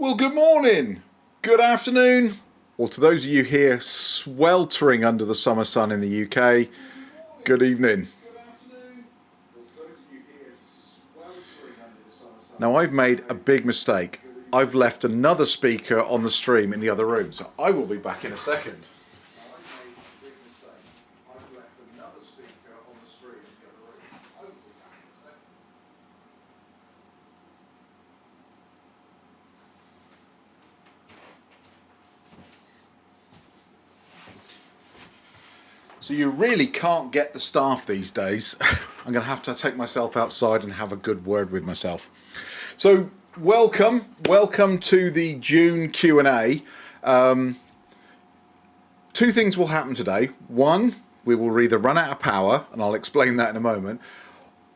Well, good morning, good afternoon, or to those of you here sweltering under the summer sun in the UK, good evening. Now, I've made a big mistake. I've left another speaker on the stream in the other room, so I will be back in a second. So you really can't get the staff these days. I'm going to have to take myself outside and have a good word with myself. So welcome to the June Q&A. Two things will happen today. One, we will either run out of power, and I'll explain that in a moment,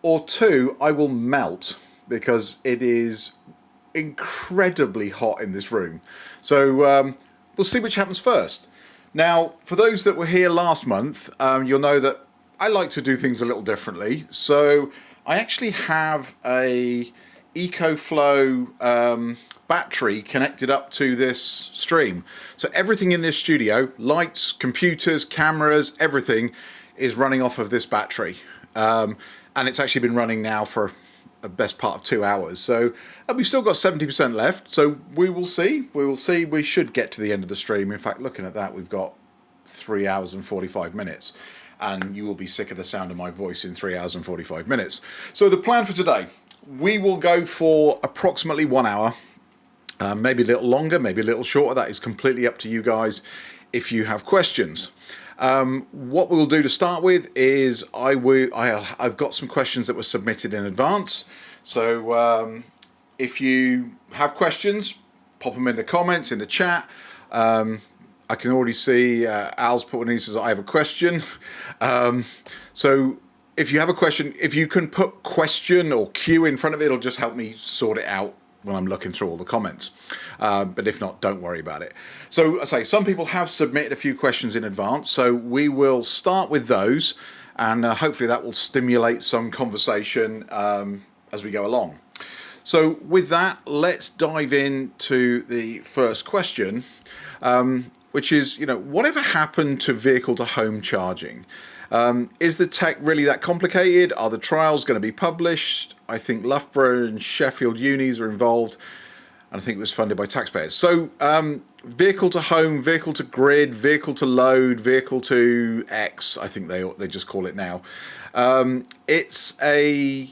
or two, I will melt because it is incredibly hot in this room. So we'll see which happens first. Now, for those that were here last month, you'll know that I like to do things a little differently. So I actually have a EcoFlow battery connected up to this stream. So everything in this studio, lights, computers, cameras, everything is running off of this battery. And it's actually been running now for the best part of 2 hours. So we've still got 70% left. So we will see. We should get to the end of the stream. In fact, looking at that, we've got 3 hours and 45 minutes. And you will be sick of the sound of my voice in 3 hours and 45 minutes. So the plan for today, we will go for approximately 1 hour. Maybe a little longer, maybe a little shorter. That is completely up to you guys if you have questions. What we'll do to start with is I've got some questions that were submitted in advance. So if you have questions, pop them in the comments, in the chat. I can already see Al's put one in, he says, I have a question. So if you have a question, if you can put question or Q in front of it, it'll just help me sort it out when I'm looking through all the comments. But if not, don't worry about it. So I say some people have submitted a few questions in advance, so we will start with those, and hopefully that will stimulate some conversation as we go along. So with that, let's dive into the first question, which is, whatever happened to vehicle to home charging? Is the tech really that complicated? Are the trials going to be published? I think Loughborough and Sheffield unis are involved, and I think it was funded by taxpayers. So vehicle to home, vehicle to grid, vehicle to load, vehicle to X, I think they just call it now. It's a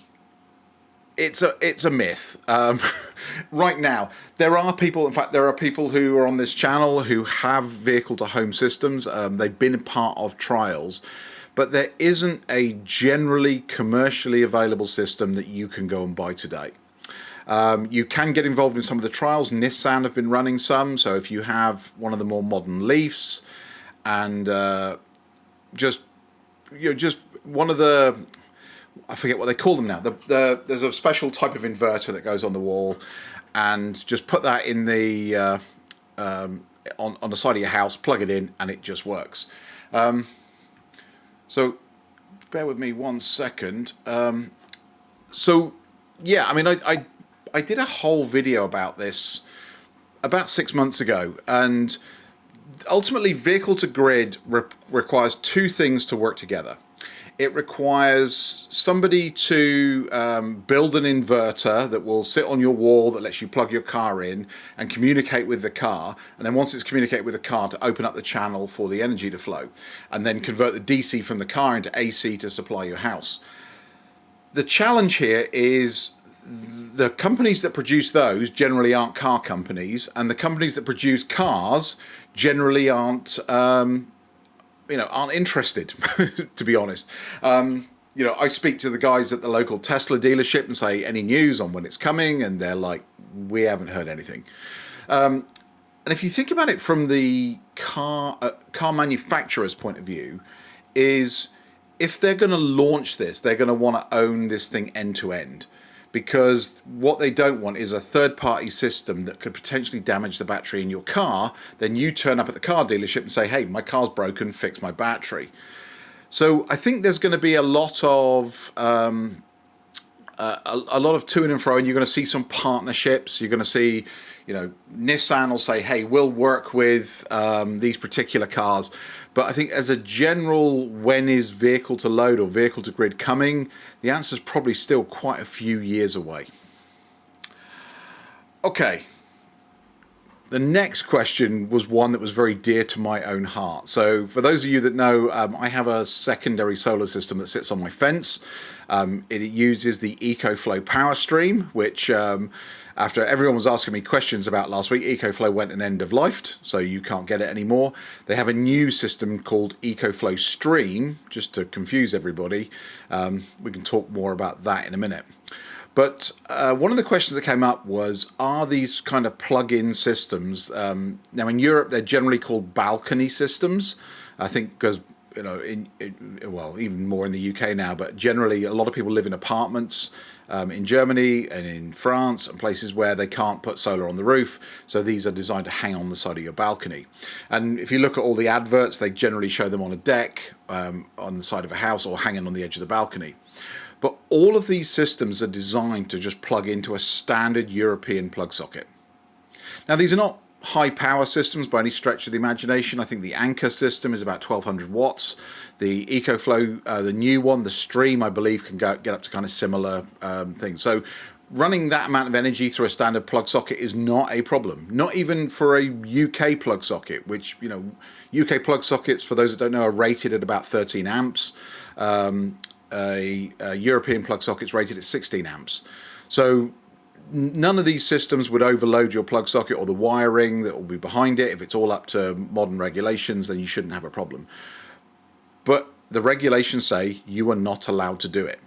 myth. Right now, there are people who are on this channel who have vehicle to home systems. They've been part of trials, but there isn't a generally commercially available system that you can go and buy today. You can get involved in some of the trials. Nissan have been running some. So if you have one of the more modern Leafs and just one of the, I forget what they call them now. There's a special type of inverter that goes on the wall, and just put that in the on the side of your house, plug it in, and it just works. So bear with me 1 second. So yeah, I mean, I did a whole video about this about 6 months ago, and ultimately vehicle to grid requires two things to work together. It requires somebody to build an inverter that will sit on your wall that lets you plug your car in and communicate with the car. And then once it's communicated with the car, to open up the channel for the energy to flow and then convert the DC from the car into AC to supply your house. The challenge here is the companies that produce those generally aren't car companies, and the companies that produce cars generally aren't interested, to be honest. I speak to the guys at the local Tesla dealership and say, any news on when it's coming? And they're like, we haven't heard anything. And if you think about it from the car manufacturer's point of view, is if they're going to launch this, they're going to want to own this thing end to end. Because what they don't want is a third-party system that could potentially damage the battery in your car. Then you turn up at the car dealership and say, hey, my car's broken, fix my battery. So I think there's going to be a lot of a lot of to and fro, and you're going to see some partnerships. You're going to see, you know, Nissan will say, hey, we'll work with these particular cars. But I think as a general, when is vehicle to load or vehicle to grid coming, the answer is probably still quite a few years away. Okay. The next question was one that was very dear to my own heart. So for those of you that know, I have a secondary solar system that sits on my fence. It uses the EcoFlow power stream, which after everyone was asking me questions about last week, EcoFlow went and end of lifed, so you can't get it anymore. They have a new system called EcoFlow Stream, just to confuse everybody. We can talk more about that in a minute. But one of the questions that came up was, are these kind of plug-in systems, now in Europe they're generally called balcony systems, I think because, you know, well, even more in the UK now, but generally a lot of people live in apartments in Germany and in France and places where they can't put solar on the roof, so these are designed to hang on the side of your balcony. And if you look at all the adverts, they generally show them on a deck, on the side of a house, or hanging on the edge of the balcony. But all of these systems are designed to just plug into a standard European plug socket. Now, these are not high power systems by any stretch of the imagination. I think the Anchor system is about 1200 watts. The EcoFlow, the new one, the Stream, I believe can get up to kind of similar things. So running that amount of energy through a standard plug socket is not a problem. Not even for a UK plug socket, which, you know, UK plug sockets, for those that don't know, are rated at about 13 amps. A European plug socket's rated at 16 amps. So none of these systems would overload your plug socket or the wiring that will be behind it. If it's all up to modern regulations, then you shouldn't have a problem. But the regulations say you are not allowed to do it.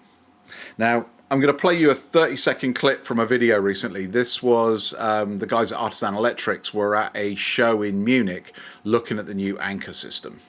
Now, I'm going to play you a 30-second clip from a video recently. This was the guys at Artisan Electrics were at a show in Munich looking at the new Anchor system.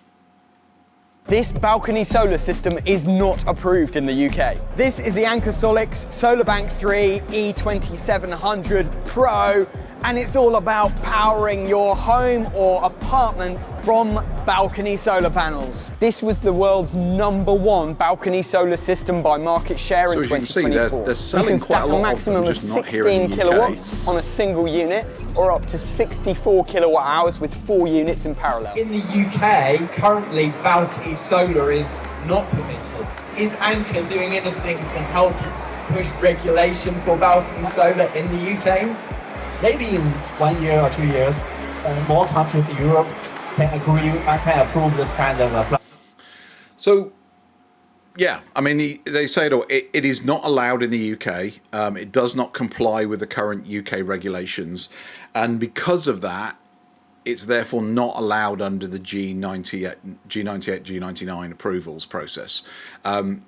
This balcony solar system is not approved in the UK. This is the Anchor Solix SolarBank 3 E2700 Pro, and it's all about powering your home or apartment from balcony solar panels. This was the world's #1 balcony solar system by market share in 2024. They're selling quite a lot of them, just not here in the UK. 16 kilowatts on a single unit, or up to 64 kilowatt hours with 4 units in parallel. In the UK, currently balcony solar is not permitted. Is Anchor doing anything to help push regulation for balcony solar in the UK? Maybe in 1 year or 2 years, more countries in Europe can agree and can approve this kind of plan. So, yeah, I mean, they say it is not allowed in the UK. It does not comply with the current UK regulations. And because of that, it's therefore not allowed under the G98, G99 approvals process.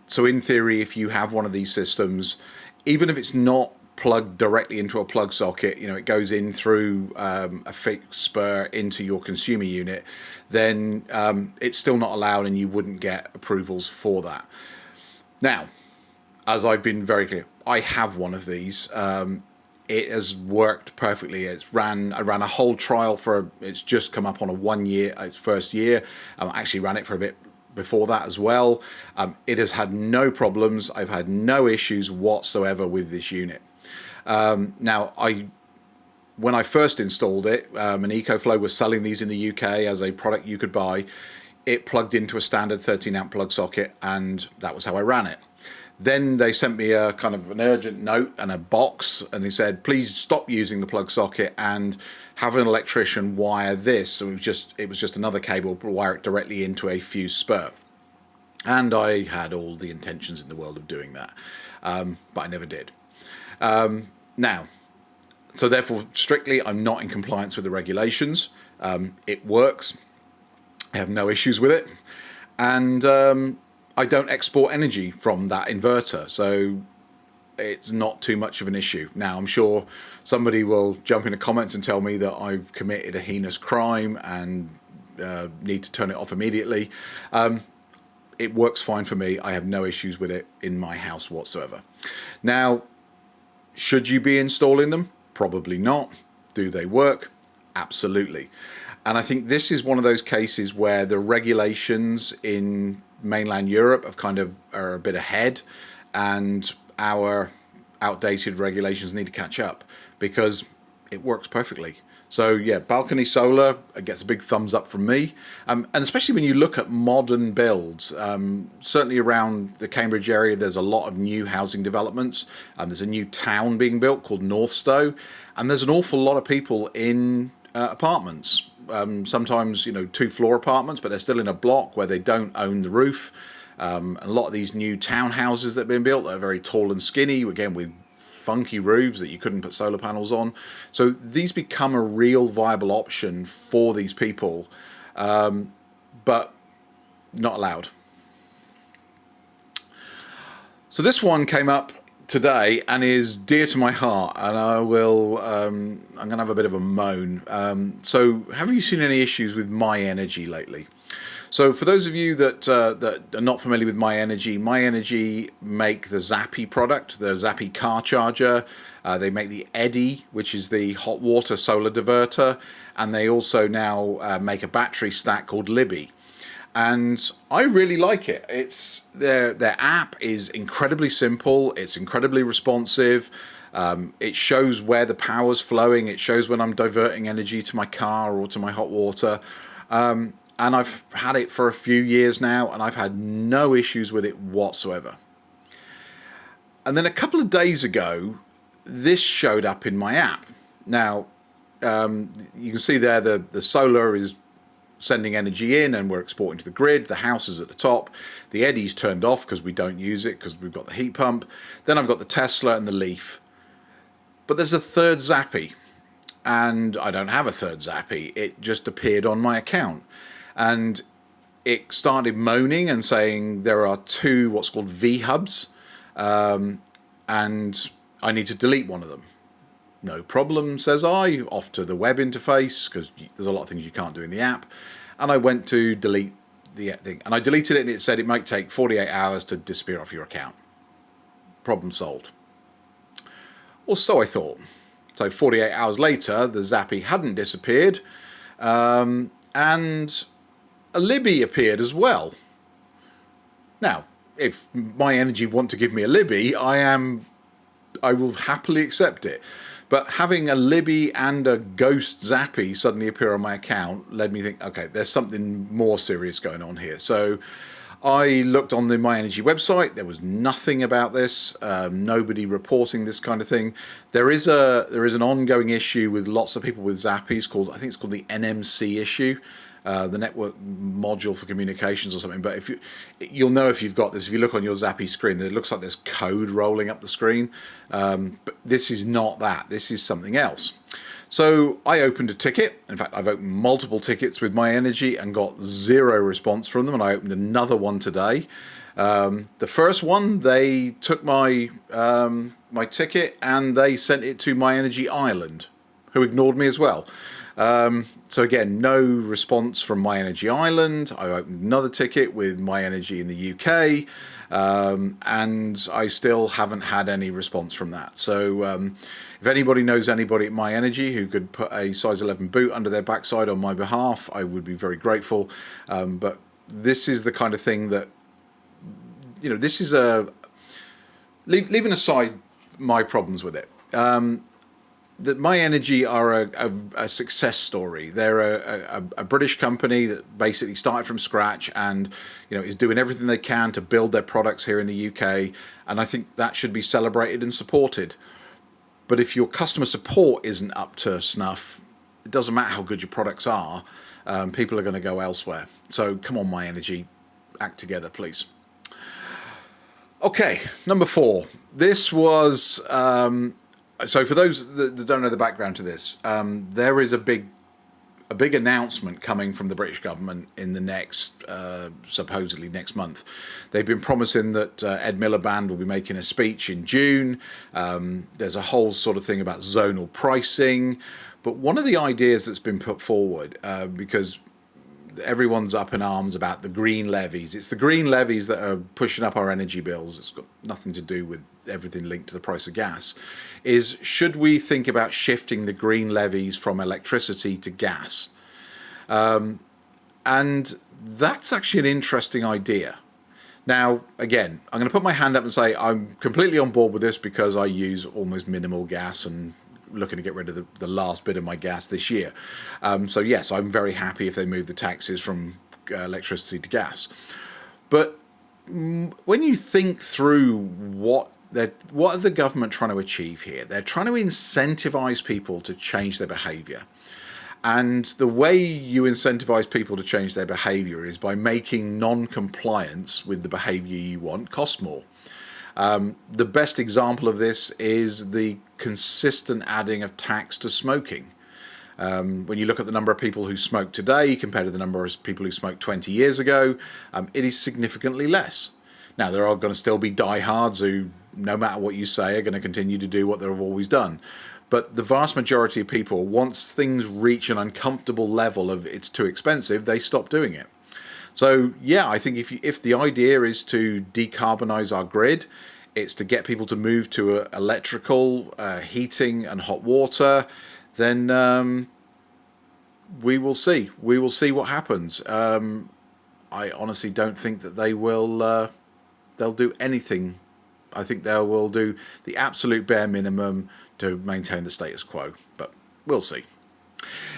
So in theory, if you have one of these systems, even if it's not plugged directly into a plug socket, you know, it goes in through a fixed spur into your consumer unit, then it's still not allowed and you wouldn't get approvals for that. Now, as I've been very clear, I have one of these. It has worked perfectly. I ran a whole trial it's just come up on its first year. I actually ran it for a bit before that as well. It has had no problems. I've had no issues whatsoever with this unit. Now, when I first installed it, and EcoFlow was selling these in the UK as a product you could buy, it plugged into a standard 13 amp plug socket, and that was how I ran it. Then they sent me a kind of an urgent note and a box, and they said, please stop using the plug socket and have an electrician wire this. So it was just another cable, wire it directly into a fuse spur. And I had all the intentions in the world of doing that, but I never did. Now, so therefore, strictly, I'm not in compliance with the regulations. It works. I have no issues with it. And I don't export energy from that inverter, so it's not too much of an issue. Now, I'm sure somebody will jump in the comments and tell me that I've committed a heinous crime and need to turn it off immediately. It works fine for me. I have no issues with it in my house whatsoever. Now, should you be installing them? Probably not. Do they work? Absolutely. And I think this is one of those cases where the regulations in mainland Europe are a bit ahead, and our outdated regulations need to catch up, because it works perfectly. So yeah, balcony solar gets a big thumbs up from me, and especially when you look at modern builds. Certainly around the Cambridge area, there's a lot of new housing developments. There's a new town being built called Northstowe, and there's an awful lot of people in apartments. Sometimes, you know, 2-floor apartments, but they're still in a block where they don't own the roof. And a lot of these new townhouses that have been built are very tall and skinny, again with funky roofs that you couldn't put solar panels on. So these become a real viable option for these people, but not allowed. So this one came up today and is dear to my heart, and I will I'm gonna have a bit of a moan. So have you seen any issues with Myenergi lately? So for those of you that that are not familiar with Myenergi make the Zappi product, the Zappi car charger. They make the Eddy, which is the hot water solar diverter, and they also now make a battery stack called Libby. And I really like it. It's their app is incredibly simple. It's incredibly responsive. It shows where the power's flowing. It shows when I'm diverting energy to my car or to my hot water. And I've had it for a few years now, and I've had no issues with it whatsoever. And then a couple of days ago, this showed up in my app. Now, you can see there the solar is sending energy in and we're exporting to the grid. The house is at the top. The Eddy's turned off because we don't use it because we've got the heat pump. Then I've got the Tesla and the Leaf. But there's a third Zappi, and I don't have a third Zappi. It just appeared on my account. And it started moaning and saying there are 2 what's called V-hubs, and I need to delete one of them. No problem, says I, off to the web interface, because there's a lot of things you can't do in the app. And I went to delete the thing, and I deleted it, and it said it might take 48 hours to disappear off your account. Problem solved. Well, so I thought. So 48 hours later, the Zappi hadn't disappeared, and a Libby appeared as well. Now, if Myenergi want to give me a Libby, I will happily accept it. But having a Libby and a ghost Zappi suddenly appear on my account led me to think, okay, there's something more serious going on here. So I looked on the Myenergi website. There was nothing about this. Nobody reporting this kind of thing. There is an ongoing issue with lots of people with Zappis called, I think it's called the NMC issue. The network module for communications or something. But you'll know if you've got this. If you look on your Zappi screen, it looks like there's code rolling up the screen. But this is not that. This is something else. So I opened a ticket. In fact, I've opened multiple tickets with Myenergi and got 0 response from them. And I opened another one today. The first one, they took my my ticket and they sent it to Myenergi Ireland, who ignored me as well. So again, no response from Myenergi Ireland. I opened another ticket with Myenergi in the UK, and I still haven't had any response from that. So if anybody knows anybody at Myenergi who could put a size 11 boot under their backside on my behalf, I would be very grateful. But this is the kind of thing that, you know, this is leaving aside my problems with it. That Myenergi are a success story. They're a British company that basically started from scratch and, you know, is doing everything they can to build their products here in the UK. And I think that should be celebrated and supported. But if your customer support isn't up to snuff, it doesn't matter how good your products are. People are going to go elsewhere. So come on, Myenergi, act together, please. Okay, number 4. This was. So for those that don't know the background to this, there is a big announcement coming from the British government in the next, supposedly next month. They've been promising that Ed Miliband will be making a speech in June. There's a whole sort of thing about zonal pricing. But one of the ideas that's been put forward, because everyone's up in arms about the green levies. It's the green levies that are pushing up our energy bills. It's got nothing to do with everything linked to the price of gas. Is should we think about shifting the green levies from electricity to gas? And that's actually an interesting idea. Now, again, I'm going to put my hand up and say I'm completely on board with this because I use almost minimal gas and looking to get rid of the last bit of my gas this year. So yes, I'm very happy if they move the taxes from electricity to gas. But when you think through what are the government trying to achieve here? They're trying to incentivize people to change their behavior. And the way you incentivize people to change their behavior is by making non-compliance with the behavior you want cost more. The best example of this is the consistent adding of tax to smoking. When you look at the number of people who smoke today compared to the number of people who smoked 20 years ago, it is significantly less. Now, there are going to still be diehards who, no matter what you say, are going to continue to do what they've always done. But the vast majority of people, once things reach an uncomfortable level of it's too expensive, they stop doing it. So yeah, I think if the idea is to decarbonize our grid, it's to get people to move to electrical heating and hot water, then we will see. We will see what happens. I honestly don't think that they will. They'll do anything. I think they will do the absolute bare minimum to maintain the status quo, but we'll see.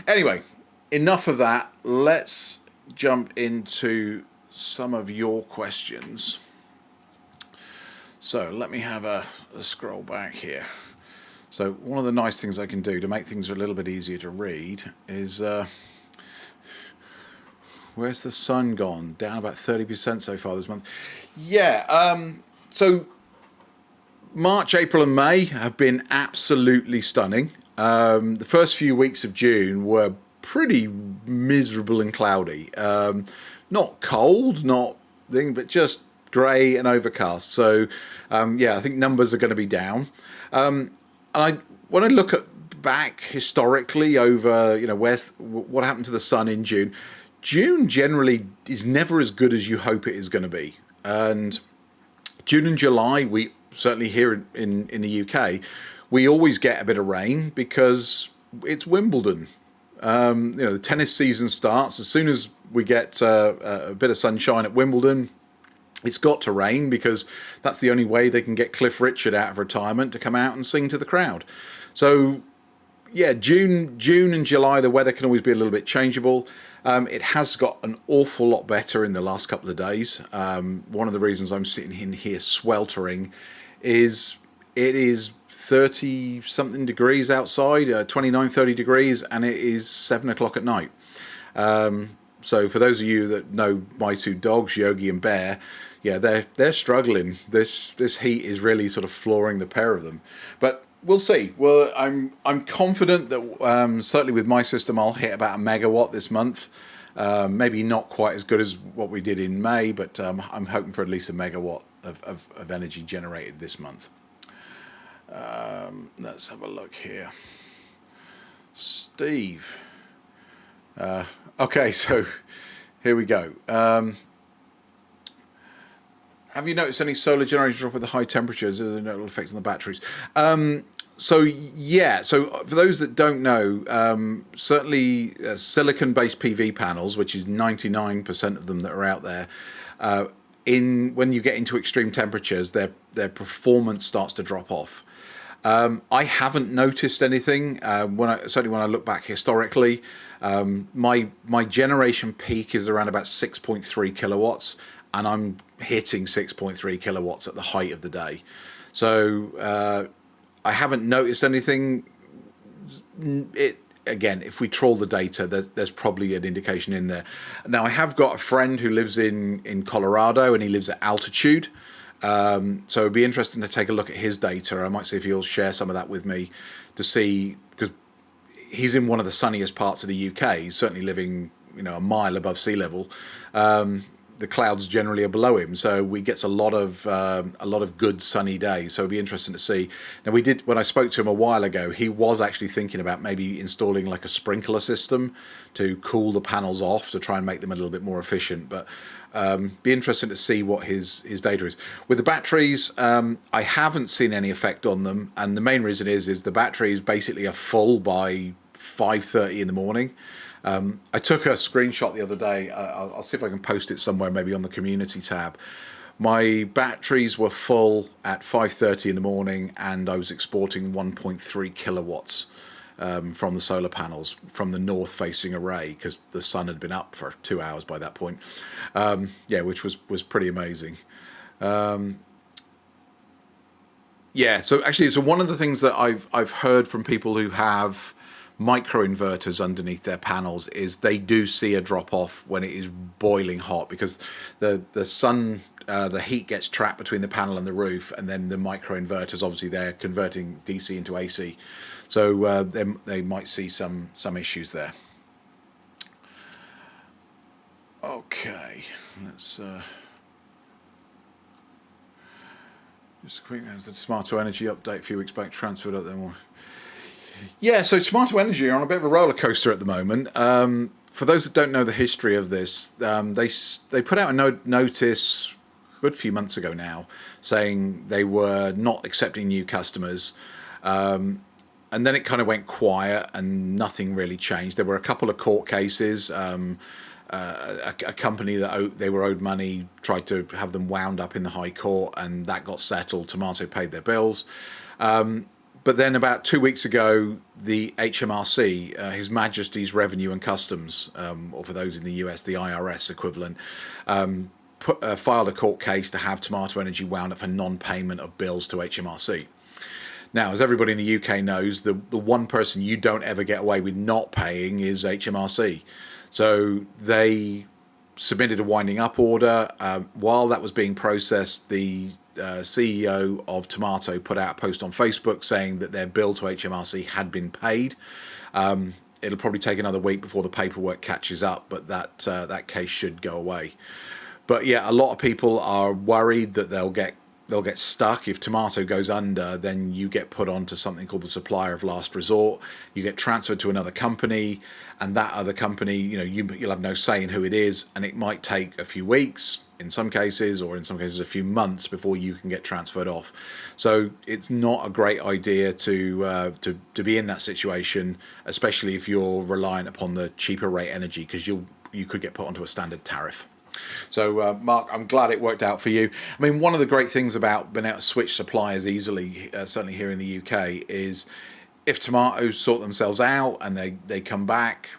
Anyway, enough of that. Let's jump into some of your questions. So let me have a scroll back here. So one of the nice things I can do to make things a little bit easier to read is where's the sun gone? Down about 30% so far this month. Yeah, so March, April and May have been absolutely stunning. The first few weeks of June were pretty miserable and cloudy. Not cold, not thing, but just grey and overcast. So yeah, I think numbers are going to be down. And when I look back historically over, what happened to the sun in June, June generally is never as good as you hope it is going to be. And June and July, we certainly here in the UK, we always get a bit of rain because it's Wimbledon. The tennis season starts as soon as we get a bit of sunshine at Wimbledon. It's got to rain because that's the only way they can get Cliff Richard out of retirement to come out and sing to the crowd. So yeah, June and July, the weather can always be a little bit changeable. It has got an awful lot better in the last couple of days. One of the reasons I'm sitting in here sweltering is it is 30 something degrees outside, 29, 30 degrees, and it is 7 o'clock at night. So for those of you that know my two dogs, Yogi and Bear, yeah, they're struggling. This heat is really sort of flooring the pair of them. But we'll see. Well, I'm confident that certainly with my system, I'll hit about 1 megawatt this month. Maybe not quite as good as what we did in May, but I'm hoping for at least 1 megawatt of energy generated this month. Let's have a look here. Steve. Okay, so here we go. Have you noticed any solar generators drop with the high temperatures? Is there no effect on the batteries? So yeah, so for those that don't know, certainly silicon-based PV panels, which is 99% of them that are out there, when you get into extreme temperatures, their performance starts to drop off. I haven't noticed anything certainly when I look back historically. My generation peak is around about 6.3 kilowatts, and I'm hitting 6.3 kilowatts at the height of the day. So I haven't noticed anything. Again, if we trawl the data, there's probably an indication in there. Now, I have got a friend who lives in Colorado, and he lives at altitude. So it'd be interesting to take a look at his data. I might see if he'll share some of that with me to see, because he's in one of the sunniest parts of the UK. He's certainly living, a mile above sea level. The clouds generally are below him, so he gets a lot of good sunny days. So it'd be interesting to see. Now, when I spoke to him a while ago, he was actually thinking about maybe installing like a sprinkler system to cool the panels off to try and make them a little bit more efficient. But be interesting to see what his data is. With the batteries, I haven't seen any effect on them, and the main reason is the batteries basically are full by 5:30 in the morning. I took a screenshot the other day. I'll see if I can post it somewhere, maybe on the community tab. My batteries were full at 5:30 in the morning, and I was exporting 1.3 kilowatts from the solar panels from the north-facing array, because the sun had been up for 2 hours by that point. Yeah, which was pretty amazing. Yeah, so actually, so one of the things that I've heard from people who have microinverters underneath their panels is they do see a drop off when it is boiling hot, because the sun, the heat gets trapped between the panel and the roof, and then the microinverters, obviously they're converting DC into AC, so they might see some issues there. Okay, let's just a quick, there's the Myenergi update a few weeks back, transferred up there more. Yeah, so Myenergi are on a bit of a roller coaster at the moment. For those that don't know the history of this, they put out a notice a good few months ago now, saying they were not accepting new customers. And then it kind of went quiet and nothing really changed. There were a couple of court cases. A company that they were owed money tried to have them wound up in the High Court, and that got settled. Tomato paid their bills. But then about 2 weeks ago, the HMRC, His Majesty's Revenue and Customs, or for those in the US, the IRS equivalent, filed a court case to have Myenergi wound up for non-payment of bills to HMRC. Now, as everybody in the UK knows, the one person you don't ever get away with not paying is HMRC. So they submitted a winding up order. While that was being processed, the CEO of Tomato put out a post on Facebook saying that their bill to HMRC had been paid. It'll probably take another week before the paperwork catches up, but that case should go away. But yeah, a lot of people are worried that they'll get stuck. If Tomato goes under, then you get put onto something called the supplier of last resort. You get transferred to another company, and that other company, you'll have no say in who it is, and it might take a few weeks in some cases, or in some cases a few months before you can get transferred off. So it's not a great idea to be in that situation, especially if you're reliant upon the cheaper rate energy, because you could get put onto a standard tariff. So, Mark, I'm glad it worked out for you. I mean, one of the great things about being able to switch suppliers easily, certainly here in the UK, is if tomatoes sort themselves out and they come back,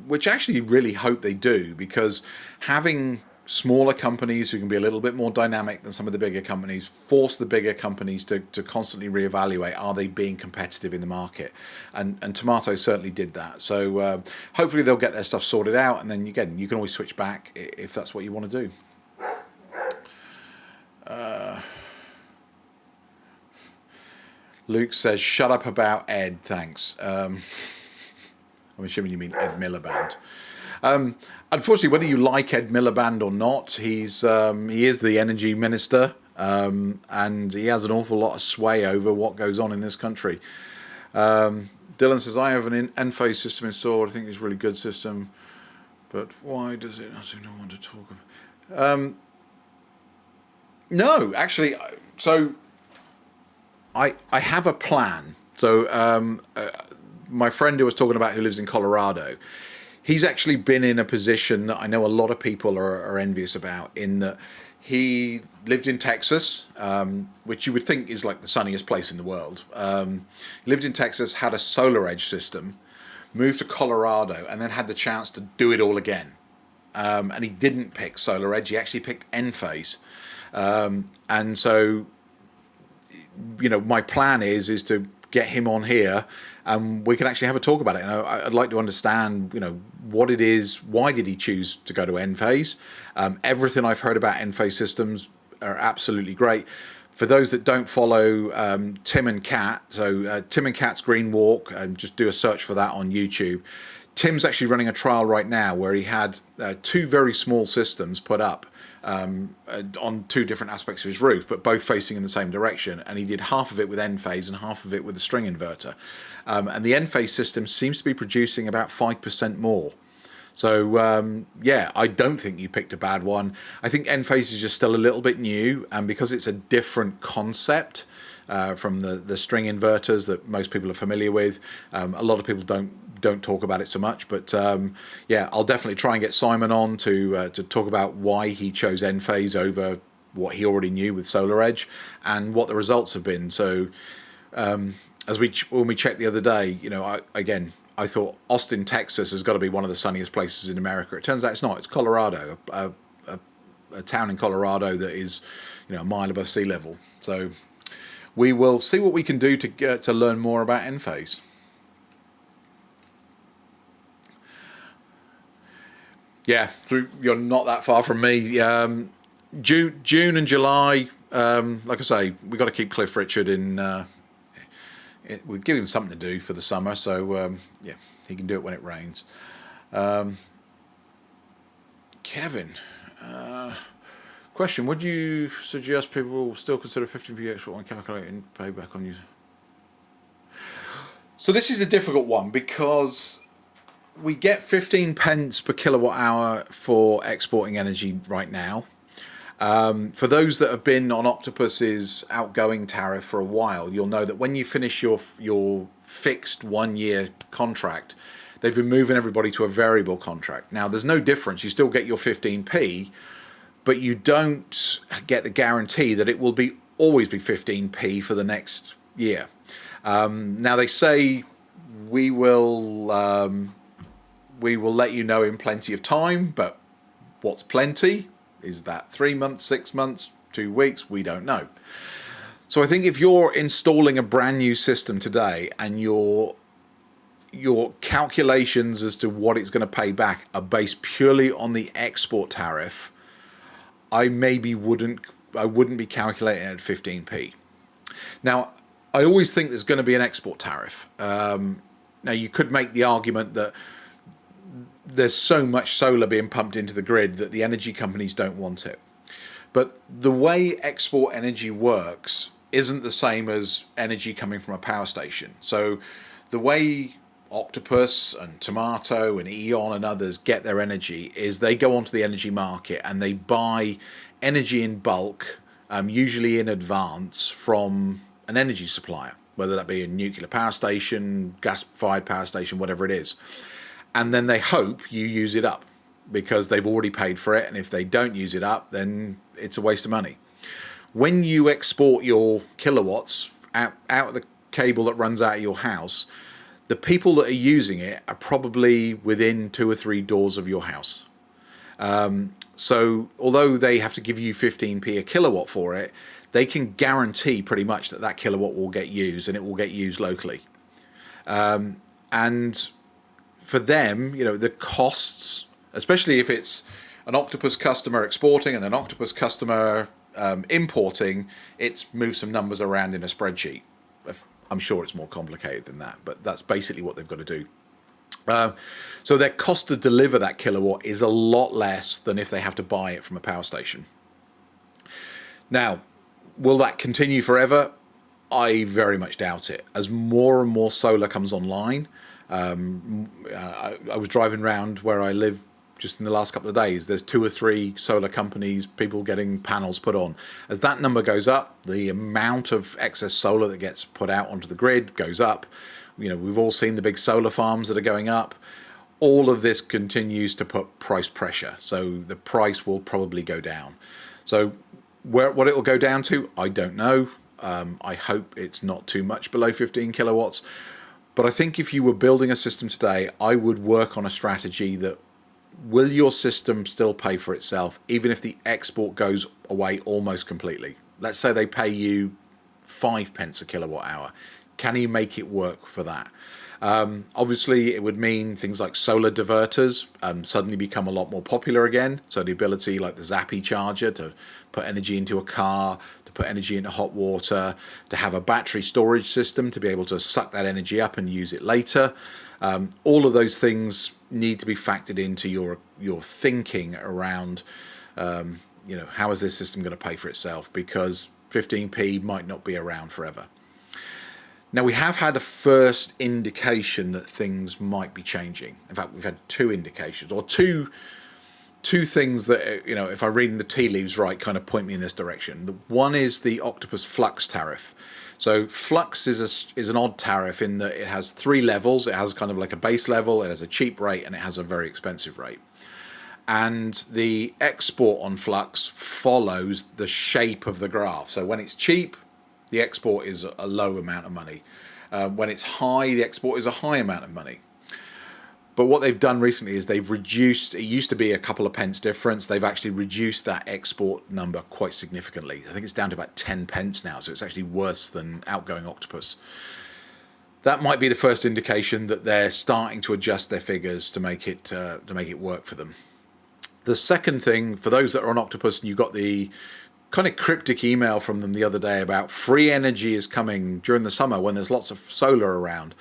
which I actually really hope they do, because having smaller companies who can be a little bit more dynamic than some of the bigger companies force the bigger companies to constantly reevaluate, are they being competitive in the market? And Tomato certainly did that. So hopefully they'll get their stuff sorted out, and then again, you can always switch back if that's what you want to do. Luke says, shut up about Ed, thanks. I'm assuming you mean Ed Miliband. Unfortunately, whether you like Ed Miliband or not, he is the energy minister, and he has an awful lot of sway over what goes on in this country. Dylan says, I have an Enphase system installed. I think it's a really good system, but why does it? I don't want to talk about. No, actually, so I have a plan. So my friend who was talking about, who lives in Colorado, he's actually been in a position that I know a lot of people are envious about, in that he lived in Texas, which you would think is like the sunniest place in the world. He lived in Texas, had a solar edge system, moved to Colorado, and then had the chance to do it all again. And he didn't pick solar edge, he actually picked Enphase. And so, my plan is to get him on here, and we can actually have a talk about it. And I'd like to understand, what it is, why did he choose to go to Enphase? Everything I've heard about Enphase systems are absolutely great. For those that don't follow Tim and Kat, so Tim and Kat's Green Walk, just do a search for that on YouTube. Tim's actually running a trial right now where he had two very small systems put up on two different aspects of his roof, but both facing in the same direction, and he did half of it with Enphase and half of it with a string inverter, and the Enphase system seems to be producing about 5% more. So yeah, I don't think you picked a bad one. I think Enphase is just still a little bit new, and because it's a different concept from the string inverters that most people are familiar with, a lot of people don't talk about it so much. But yeah, I'll definitely try and get Simon on to talk about why he chose Enphase over what he already knew with SolarEdge and what the results have been. So when we checked the other day, you know, I thought Austin, Texas has got to be one of the sunniest places in America. It turns out it's not. It's Colorado, a town in Colorado that is, you know, a mile above sea level. So we will see what we can do to learn more about Enphase. Yeah, you're not that far from me. June and July, like I say, we've got to keep Cliff Richard in. We're giving him something to do for the summer, so yeah, he can do it when it rains. Kevin, question: would you suggest people still consider 15p export when calculating payback on use? So this is a difficult one because we get 15 pence per kilowatt hour for exporting energy right now. For those that have been on Octopus's outgoing tariff for a while, you'll know that when you finish your fixed 1 year contract, they've been moving everybody to a variable contract. Now, there's no difference. You still get your 15p, but you don't get the guarantee that it will always be 15p for the next year. Now, they say we will let you know in plenty of time, but what's plenty? Is that 3 months, 6 months, 2 weeks? We don't know. So I think if you're installing a brand new system today and your calculations as to what it's going to pay back are based purely on the export tariff, I wouldn't be calculating at 15p. Now, I always think there's going to be an export tariff. Now, you could make the argument that there's so much solar being pumped into the grid that the energy companies don't want it. But the way export energy works isn't the same as energy coming from a power station. So the way Octopus and Tomato and Eon and others get their energy is they go onto the energy market and they buy energy in bulk, usually in advance from an energy supplier, whether that be a nuclear power station, gas-fired power station, whatever it is. And then they hope you use it up because they've already paid for it. And if they don't use it up, then it's a waste of money. When you export your kilowatts out of the cable that runs out of your house, the people that are using it are probably within 2 or 3 doors of your house. So although they have to give you 15p a kilowatt for it, they can guarantee pretty much that kilowatt will get used and it will get used locally. And for them, you know, the costs, especially if it's an Octopus customer exporting and an Octopus customer importing, it's moved some numbers around in a spreadsheet. I'm sure it's more complicated than that, but that's basically what they've got to do. So their cost to deliver that kilowatt is a lot less than if they have to buy it from a power station. Now, will that continue forever? I very much doubt it. As more and more solar comes online, I was driving around where I live just in the last couple of days. There's 2 or 3 solar companies, people getting panels put on. As that number goes up, the amount of excess solar that gets put out onto the grid goes up. You know, we've all seen the big solar farms that are going up. All of this continues to put price pressure. So the price will probably go down. So what it will go down to, I don't know. I hope it's not too much below 15 kilowatts. But I think if you were building a system today, I would work on a strategy that will your system still pay for itself, even if the export goes away almost completely? Let's say they pay you 5 pence a kilowatt hour. Can you make it work for that? Obviously, it would mean things like solar diverters suddenly become a lot more popular again. So the ability, like the Zappi charger, to put energy into a car, to put energy into hot water, to have a battery storage system to be able to suck that energy up and use it later. All of those things need to be factored into your thinking around, you know, how is this system going to pay for itself? Because 15p might not be around forever. Now, we have had a first indication that things might be changing. In fact, we've had 2 indications, or two things that, you know, if I read in the tea leaves right, kind of point me in this direction. The one is the Octopus Flux tariff. So Flux is an odd tariff in that it has 3 levels. It has kind of like a base level, it has a cheap rate, and it has a very expensive rate. and the export on flux follows the shape of the graph. So when it's cheap, the export is a low amount of money. When it's high, the export is a high amount of money. But what they've done recently is they've reduced, it used to be a couple of pence difference, they've actually reduced that export number quite significantly. I think it's down to about 10 pence now, so it's actually worse than outgoing octopus. That might be the first indication that they're starting to adjust their figures to make it work for them. The second thing, for those that are on octopus, and you got the kind of cryptic email from them the other day about free energy is coming during the summer when there's lots of solar around.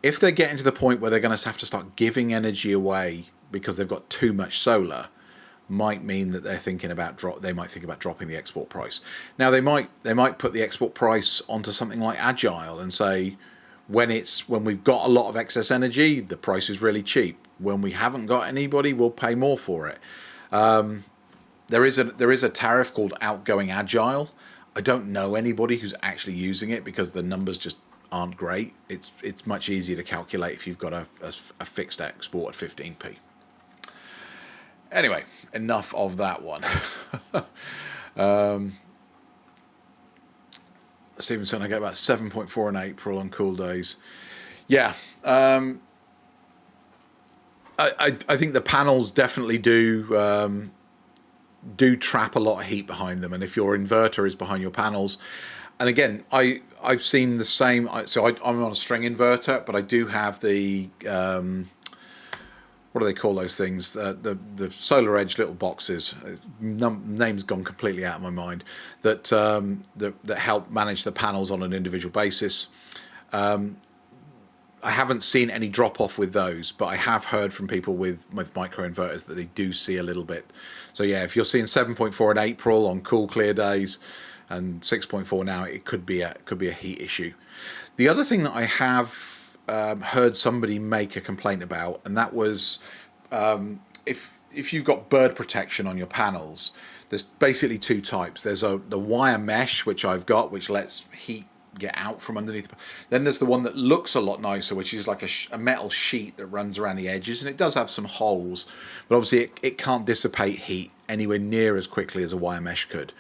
If they're getting to the point where they're going to have to start giving energy away because they've got too much solar, might mean that they're thinking about they might think about dropping the export price. Now they might put the export price onto something like Agile and say when we've got a lot of excess energy, the price is really cheap. When we haven't got anybody, we'll pay more for it. There is a tariff called outgoing Agile. I don't know anybody who's actually using it because the numbers just aren't great. It's much easier to calculate if you've got a fixed export at 15p. Anyway, enough of that one. Stephen said I get about 7.4 in April on cool days. Yeah, I think the panels definitely do trap a lot of heat behind them, and if your inverter is behind your panels, and again, I've seen the same. So I'm on a string inverter, but I do have the what do they call those things? The Solar Edge little boxes. Name's gone completely out of my mind. That help manage the panels on an individual basis. I haven't seen any drop off with those, but I have heard from people with micro inverters that they do see a little bit. So yeah, if you're seeing 7.4 in April on cool clear days, and 6.4 now, it could be a heat issue. The other thing that I have heard somebody make a complaint about, and that was if you've got bird protection on your panels, there's basically two types. There's the wire mesh, which I've got, which lets heat get out from underneath. Then there's the one that looks a lot nicer, which is like a metal sheet that runs around the edges, and it does have some holes, but obviously it can't dissipate heat anywhere near as quickly as a wire mesh could.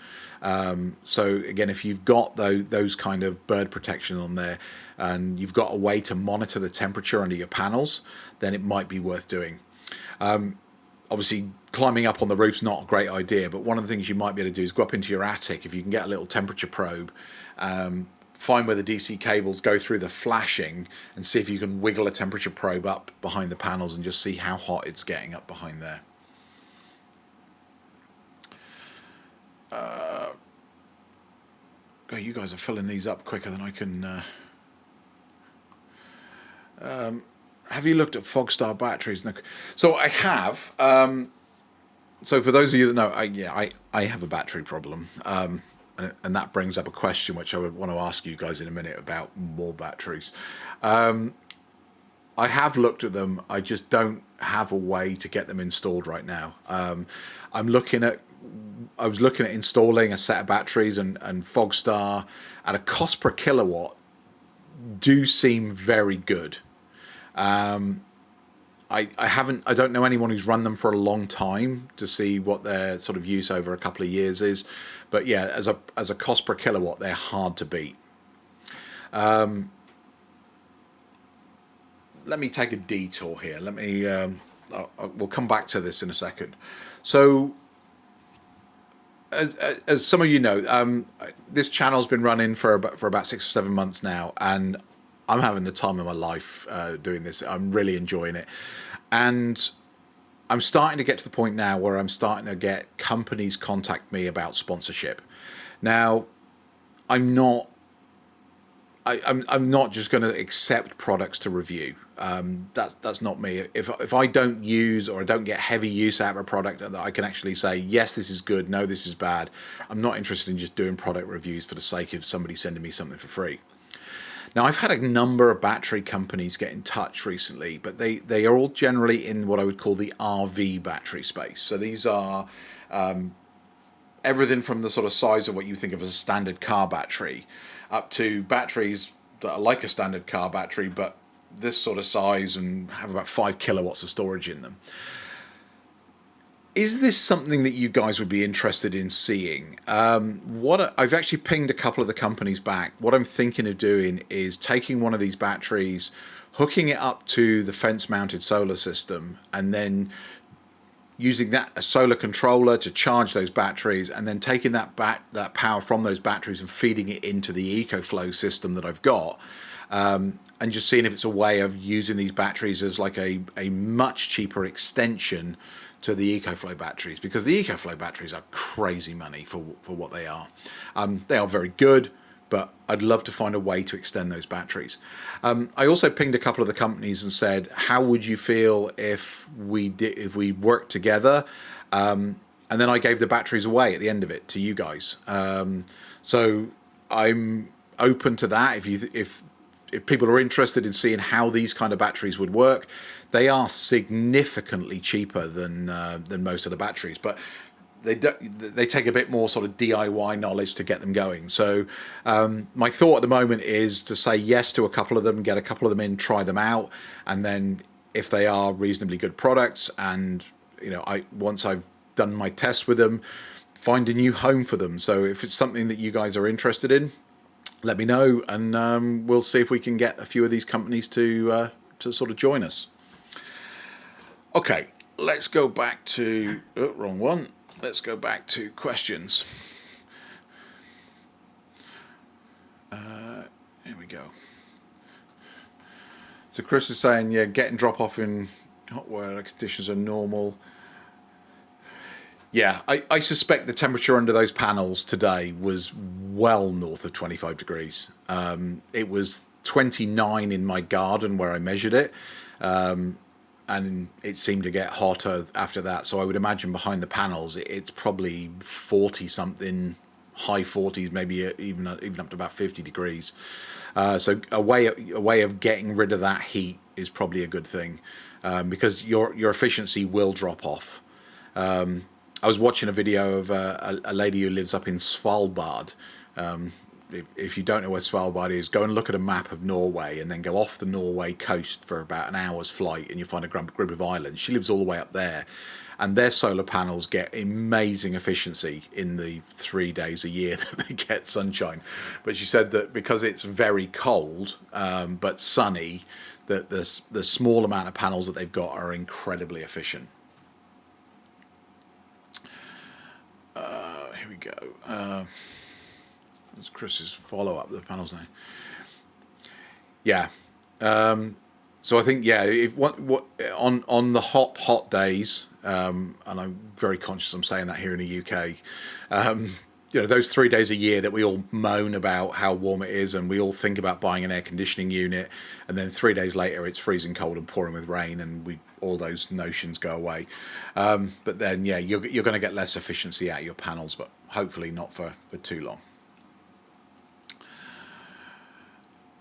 So again, if you've got those kind of bird protection on there and you've got a way to monitor the temperature under your panels, then it might be worth doing. Obviously climbing up on the roof's not a great idea, but one of the things you might be able to do is go up into your attic. If you can get a little temperature probe, find where the DC cables go through the flashing and see if you can wiggle a temperature probe up behind the panels and just see how hot it's getting up behind there. God, you guys are filling these up quicker than I can. Have you looked at Fogstar batteries? So I have. So for those of you that know, I have a battery problem, and that brings up a question which I would want to ask you guys in a minute about more batteries. I have looked at them. I just don't have a way to get them installed right now. I was looking at installing a set of batteries, and Fogstar at a cost per kilowatt do seem very good. I don't know anyone who's run them for a long time to see what their sort of use over a couple of years is, but yeah, as a cost per kilowatt, they're hard to beat. Let me take a detour here. We'll come back to this in a second. So, as some of you know, this channel's been running for about 6 or 7 months now, and I'm having the time of my life doing this. I'm really enjoying it, and I'm starting to get to the point now where I'm starting to get companies contact me about sponsorship. Now, I'm not just going to accept products to review. That's not me. If I don't use or I don't get heavy use out of a product that I can actually say, yes, this is good, no, this is bad, I'm not interested in just doing product reviews for the sake of somebody sending me something for free. Now, I've had a number of battery companies get in touch recently, but they are all generally in what I would call the RV battery space. So these are everything from the sort of size of what you think of as a standard car battery up to batteries that are like a standard car battery, but this sort of size and have about 5 kilowatts of storage in them. Is this something that you guys would be interested in seeing? I've actually pinged a couple of the companies back. What I'm thinking of doing is taking one of these batteries, hooking it up to the fence-mounted solar system, and then using that a solar controller to charge those batteries, and then taking that power from those batteries and feeding it into the EcoFlow system that I've got, and just seeing if it's a way of using these batteries as like a much cheaper extension to the EcoFlow batteries, because the EcoFlow batteries are crazy money for what they are. They are very good, but I'd love to find a way to extend those batteries. I also pinged a couple of the companies and said, how would you feel if we worked together? And then I gave the batteries away at the end of it to you guys. So I'm open to that. If people are interested in seeing how these kind of batteries would work, they are significantly cheaper than most of the batteries, but they take a bit more sort of DIY knowledge to get them going. So my thought at the moment is to say yes to a couple of them, get a couple of them in, try them out, and then if they are reasonably good products, and once I've done my tests with them, find a new home for them. So if it's something that you guys are interested in, let me know, and we'll see if we can get a few of these companies to sort of join us. Okay, let's go back to wrong one. Let's go back to questions. Here we go. So Chris is saying, yeah, getting drop off in hot weather conditions are normal. Yeah, I suspect the temperature under those panels today was well north of 25 degrees. It was 29 in my garden where I measured it. And it seemed to get hotter after that. So I would imagine behind the panels, it's probably 40 something, high 40s, maybe even up to about 50 degrees. So a way of getting rid of that heat is probably a good thing, because your efficiency will drop off. I was watching a video of a lady who lives up in Svalbard. If you don't know where Svalbard is, go and look at a map of Norway and then go off the Norway coast for about an hour's flight and you'll find a group of islands. She lives all the way up there, and their solar panels get amazing efficiency in the 3 days a year that they get sunshine. But she said that because it's very cold but sunny, that the small amount of panels that they've got are incredibly efficient. Here we go. That's Chris's follow-up, the panels now. Yeah. So I think, yeah, if on the hot days, and I'm very conscious I'm saying that here in the UK, those 3 days a year that we all moan about how warm it is, and we all think about buying an air conditioning unit, and then 3 days later it's freezing cold and pouring with rain, and all those notions go away. But then, yeah, you're going to get less efficiency out of your panels, but hopefully not for too long.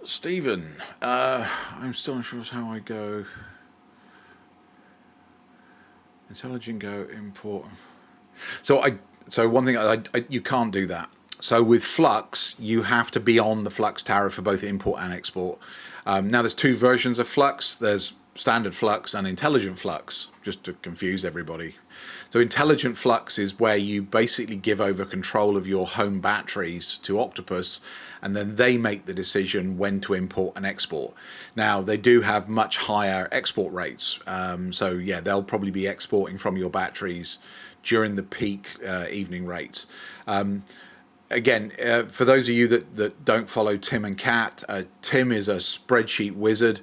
Stephen, I'm still not sure how I go. Intelligent Go import. So one thing you can't do that. So with Flux, you have to be on the Flux tariff for both import and export. Now there's two versions of Flux. There's standard Flux and intelligent Flux, just to confuse everybody. So intelligent Flux is where you basically give over control of your home batteries to Octopus, and then they make the decision when to import and export. Now they do have much higher export rates, so yeah, they'll probably be exporting from your batteries during the peak evening rates. Again, for those of you that don't follow Tim and Kat, Tim is a spreadsheet wizard,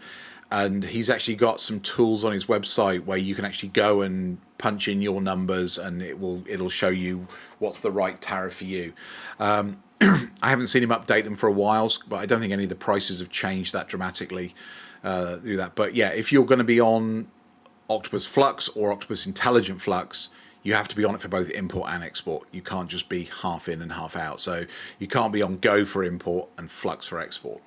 and he's actually got some tools on his website where you can actually go and punch in your numbers, and it'll show you what's the right tariff for you. I haven't seen him update them for a while, but I don't think any of the prices have changed that dramatically through that. But yeah, if you're going to be on Octopus Flux or Octopus Intelligent Flux, you have to be on it for both import and export. You can't just be half in and half out. So you can't be on Go for import and Flux for export.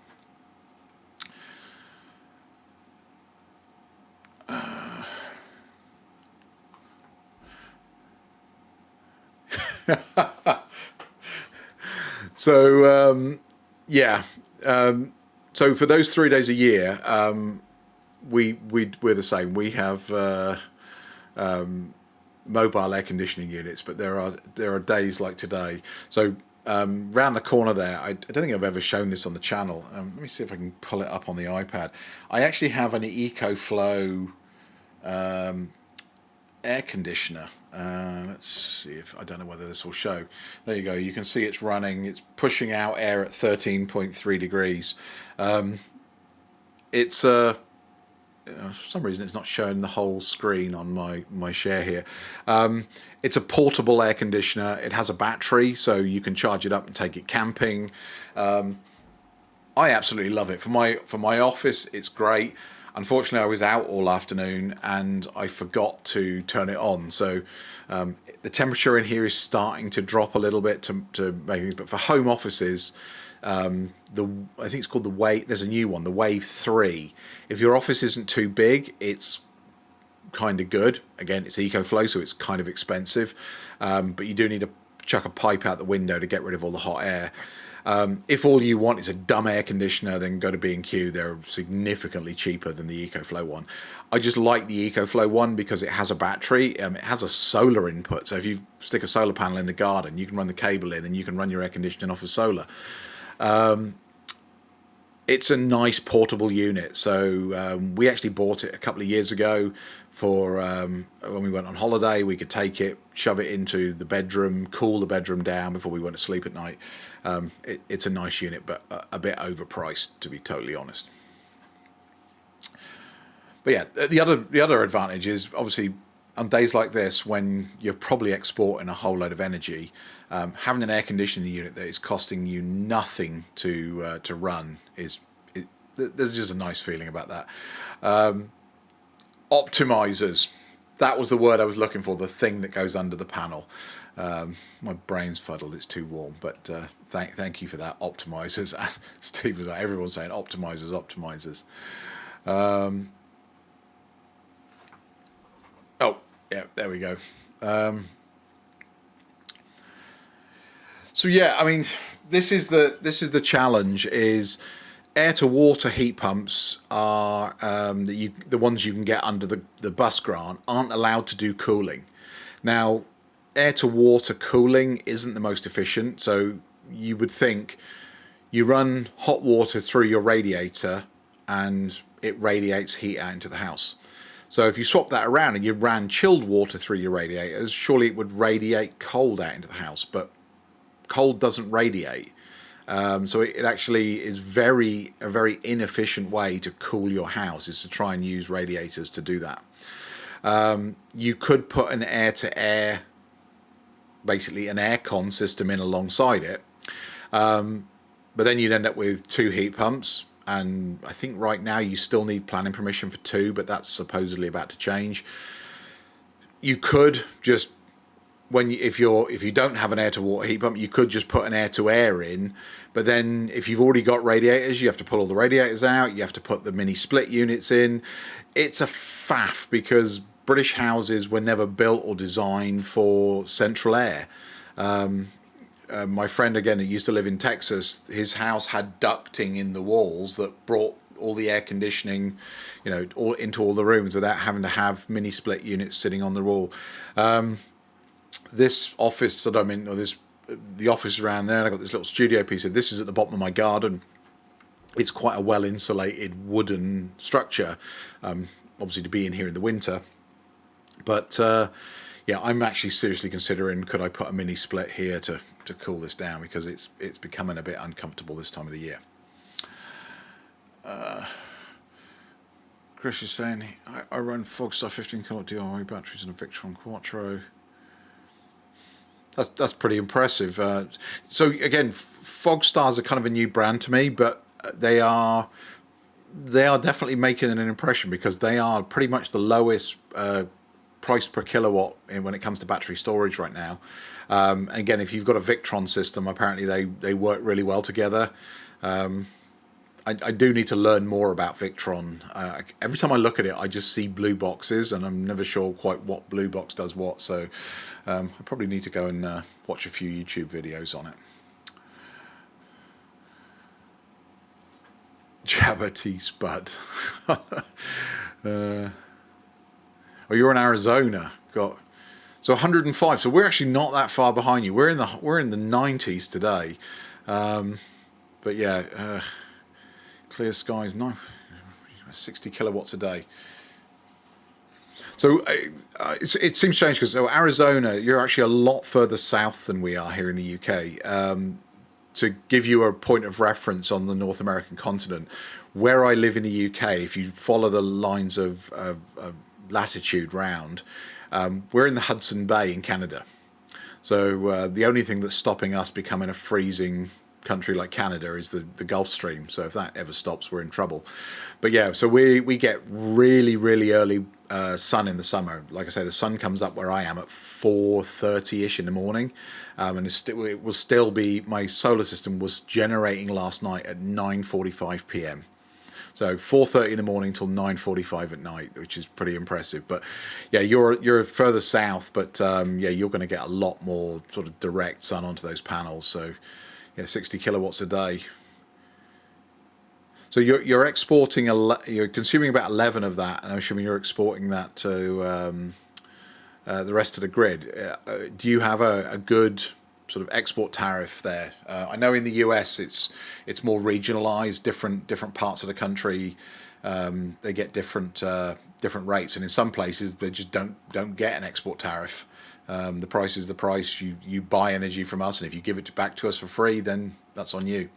So yeah, so for those 3 days a year, we're the same. We have mobile air conditioning units, but there are days like today. So round the corner there, I don't think I've ever shown this on the channel. Let me see if I can pull it up on the iPad. I actually have an EcoFlow air conditioner. Let's see if, I don't know whether this will show. There you go. You can see it's running. It's pushing out air at 13.3 degrees. It's for some reason it's not showing the whole screen on my share here. It's a portable air conditioner. It has a battery, so you can charge it up and take it camping. I absolutely love it. For my office, it's great. Unfortunately, I was out all afternoon and I forgot to turn it on. So the temperature in here is starting to drop a little bit to make things. But for home offices, I think it's called the Wave. There's a new one, the Wave 3. If your office isn't too big, it's kind of good. Again, it's EcoFlow, so it's kind of expensive. But you do need to chuck a pipe out the window to get rid of all the hot air. If all you want is a dumb air conditioner, then go to B&Q. They're significantly cheaper than the EcoFlow one. I just like the EcoFlow one because it has a battery. It has a solar input. So if you stick a solar panel in the garden, you can run the cable in and you can run your air conditioning off of solar. It's a nice portable unit. So we actually bought it a couple of years ago for when we went on holiday. We could take it, shove it into the bedroom, cool the bedroom down before we went to sleep at night. It's a nice unit, but a bit overpriced, to be totally honest. But yeah, the other advantage is obviously on days like this when you're probably exporting a whole load of energy, having an air conditioning unit that is costing you nothing to run there's just a nice feeling about that. Optimizers, that was the word I was looking for, the thing that goes under the panel. My brain's fuddled, it's too warm, but thank you for that. Optimizers. Steve was like, everyone's saying optimizers. Oh yeah, there we go. So yeah, I mean, this is the challenge. Is air to water heat pumps are the ones you can get under the bus grant aren't allowed to do cooling. Now, air to water cooling isn't the most efficient, so you would think you run hot water through your radiator and it radiates heat out into the house. So if you swap that around and you ran chilled water through your radiators, surely it would radiate cold out into the house, but cold doesn't radiate. So it actually is a very inefficient way to cool your house, is to try and use radiators to do that. You could put an air-to-air, basically an aircon system in alongside it, but then you'd end up with 2 heat pumps, and I think right now you still need planning permission for 2, but that's supposedly about to change. You could just, if you don't have an air to water heat pump, you could just put an air to air in, but then if you've already got radiators, you have to pull all the radiators out, you have to put the mini split units in. It's a faff because British houses were never built or designed for central air. My friend, again, that used to live in Texas, his house had ducting in the walls that brought all the air conditioning, all into all the rooms without having to have mini split units sitting on the wall. This office that I'm in, or the office around there, and I've got this little studio piece. This is at the bottom of my garden. It's quite a well insulated wooden structure, obviously to be in here in the winter. But yeah, I'm actually seriously considering, could I put a mini split here to cool this down, because it's becoming a bit uncomfortable this time of the year. Chris is saying, I run Fogstar 15 kilowatt DIY batteries and a Victron Quattro. That's pretty impressive. So again, Fogstars are kind of a new brand to me, but they are definitely making an impression, because they are pretty much the lowest price per kilowatt when it comes to battery storage right now. And again, if you've got a Victron system, apparently they work really well together. I do need to learn more about Victron. Every time I look at it, I just see blue boxes, and I'm never sure quite what blue box does what. So I probably need to go and watch a few YouTube videos on it. Jabba T Spud. Oh, you're in Arizona. So 105. So we're actually not that far behind you. We're in the 90s today. But yeah, clear skies, 60 kilowatts a day. So it seems strange because Arizona, you're actually a lot further south than we are here in the UK. To give you a point of reference on the North American continent, where I live in the UK, if you follow the lines of latitude round, we're in the Hudson Bay in Canada. So the only thing that's stopping us becoming a freezing country like Canada is the Gulf Stream. So if that ever stops, we're in trouble. But yeah, so we get really, really early sun in the summer. Like I say, the sun comes up where I am at 4:30ish in the morning, and it will still be, my solar system was generating last night at 9:45 p.m. So 4:30 in the morning till 9:45 at night, which is pretty impressive. But yeah, you're further south, but yeah, you're going to get a lot more sort of direct sun onto those panels. So yeah, 60 kilowatts a day. So you're exporting you're consuming about 11 of that, and I'm assuming you're exporting that to the rest of the grid. Do you have a good sort of export tariff there? I know in the US it's more regionalized. Different parts of the country they get different rates, and in some places they just don't get an export tariff. The price is the price. You buy energy from us, and if you give it back to us for free, then that's on you.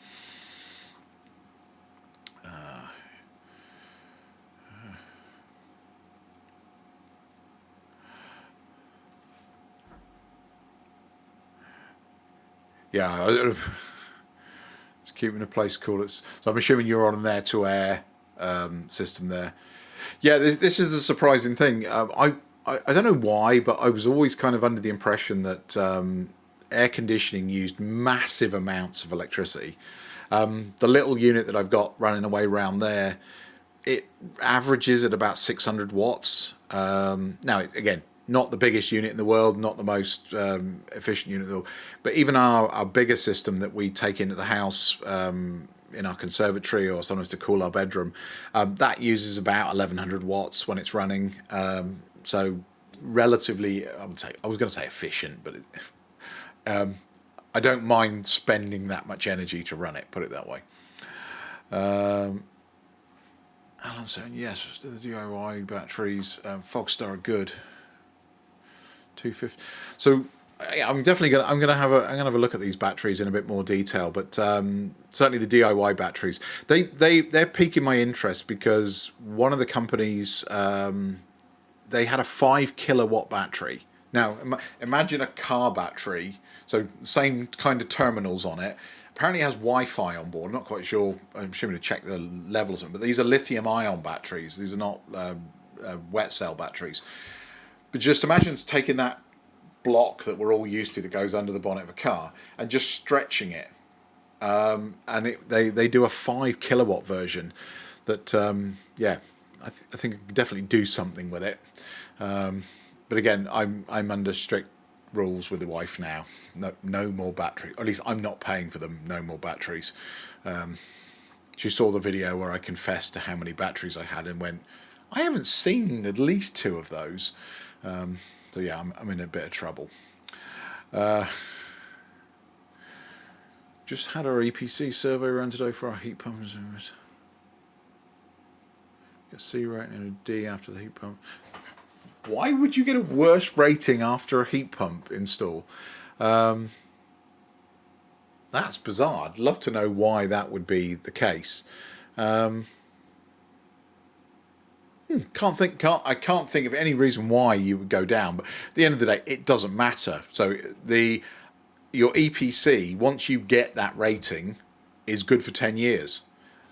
Yeah, it's keeping a place cool. So I'm assuming you're on an air-to-air system there. Yeah, this is the surprising thing. I don't know why, but I was always kind of under the impression that air conditioning used massive amounts of electricity. The little unit that I've got running away around there, it averages at about 600 watts. Now, again, not the biggest unit in the world, not the most efficient unit in the world, but even our bigger system that we take into the house in our conservatory or sometimes to cool our bedroom, that uses about 1100 watts when it's running. So relatively, I was going to say efficient, but I don't mind spending that much energy to run it, put it that way. Alan's saying yes, the DIY batteries, Fogstar are good. 250. So yeah, I'm gonna have a look at these batteries in a bit more detail. But certainly the DIY batteries, they're piquing my interest because one of the companies they had a 5 kilowatt battery. Now imagine a car battery, so same kind of terminals on it. Apparently it has Wi-Fi on board. I'm not quite sure. I'm assuming to check the levels of them, but these are lithium-ion batteries. These are not wet cell batteries. But just imagine taking that block that we're all used to that goes under the bonnet of a car and just stretching it. And they do a 5 kilowatt version that, yeah, I think I could definitely do something with it. But again, I'm under strict rules with the wife now. No more battery. Or at least I'm not paying for them. No more batteries. She saw the video where I confessed to how many batteries I had and went, I haven't seen at least 2 of those. So yeah, I'm in a bit of trouble. Just had our EPC survey run today for our heat pumps. Get C rating and a D after the heat pump. Why would you get a worse rating after a heat pump install? That's bizarre. I'd love to know why that would be the case. I can't think of any reason why you would go down, but at the end of the day, it doesn't matter. So your EPC, once you get that rating, is good for 10 years.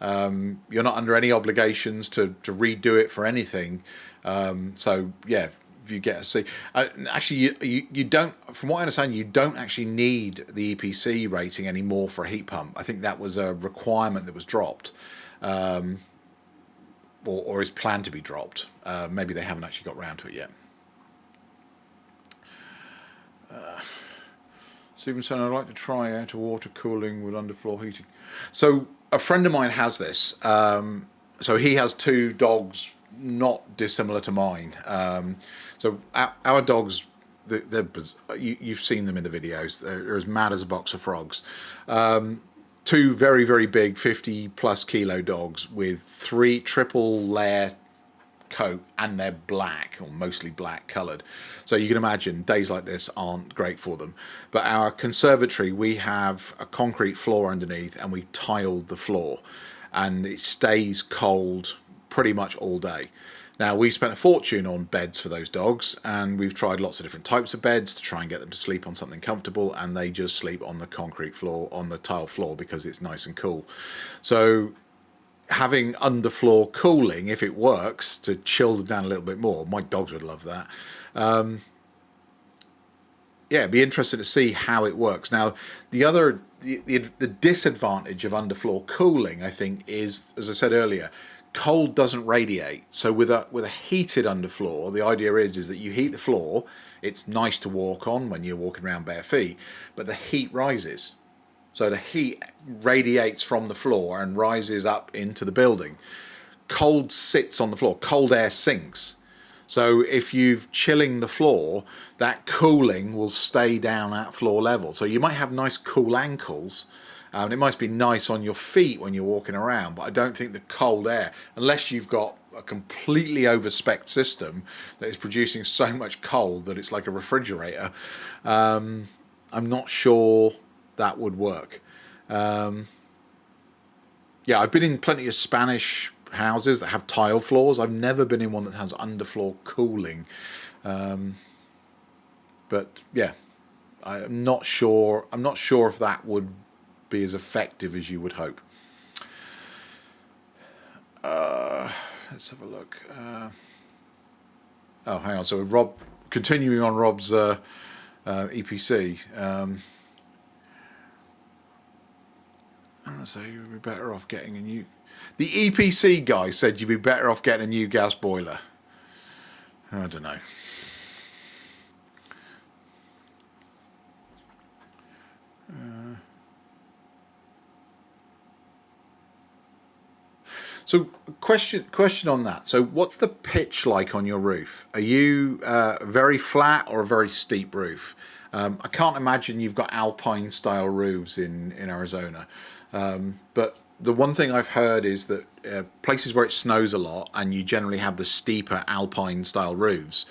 You're not under any obligations to redo it for anything. So yeah, if you get a C, actually you don't, from what I understand, you don't actually need the EPC rating anymore for a heat pump. I think that was a requirement that was dropped. Or is planned to be dropped. Maybe they haven't actually got round to it yet. Stevenson, I'd like to try out water cooling with underfloor heating. So a friend of mine has this. So he has 2 dogs not dissimilar to mine. So our dogs you've seen them in the videos. They're as mad as a box of frogs. Two very, very big 50+ kilo dogs with 3 triple layer coat, and they're black, or mostly black coloured. So you can imagine days like this aren't great for them. But our conservatory, we have a concrete floor underneath, and we tiled the floor, and it stays cold pretty much all day. Now, we spent a fortune on beds for those dogs, and we've tried lots of different types of beds to try and get them to sleep on something comfortable, and they just sleep on the concrete floor, on the tile floor, because it's nice and cool. So having underfloor cooling, if it works, to chill them down a little bit more, my dogs would love that. Yeah, it'd be interesting to see how it works. Now, the disadvantage of underfloor cooling, I think, is, as I said earlier, cold doesn't radiate. So with a heated underfloor, the idea is that you heat the floor. It's nice to walk on when you're walking around bare feet, but the heat rises. So the heat radiates from the floor and rises up into the building. Cold sits on the floor. Cold air sinks. So if you've chilling the floor, that cooling will stay down at floor level. So you might have nice cool ankles. It might be nice on your feet when you're walking around, but I don't think the cold air, unless you've got a completely overspec'd system that is producing so much cold that it's like a refrigerator, I'm not sure that would work. Yeah, I've been in plenty of Spanish houses that have tile floors. I've never been in one that has underfloor cooling. But yeah, I'm not sure if that would be as effective as you would hope. Let's have a look. Oh, hang on. So Rob, continuing on Rob's EPC. So you'd be better off getting a new. The EPC guy said you'd be better off getting a new gas boiler. I don't know. So question on that. So what's the pitch like on your roof? Are you very flat or a very steep roof? I can't imagine you've got alpine style roofs in Arizona. But the one thing I've heard is that places where it snows a lot and you generally have the steeper alpine style roofs,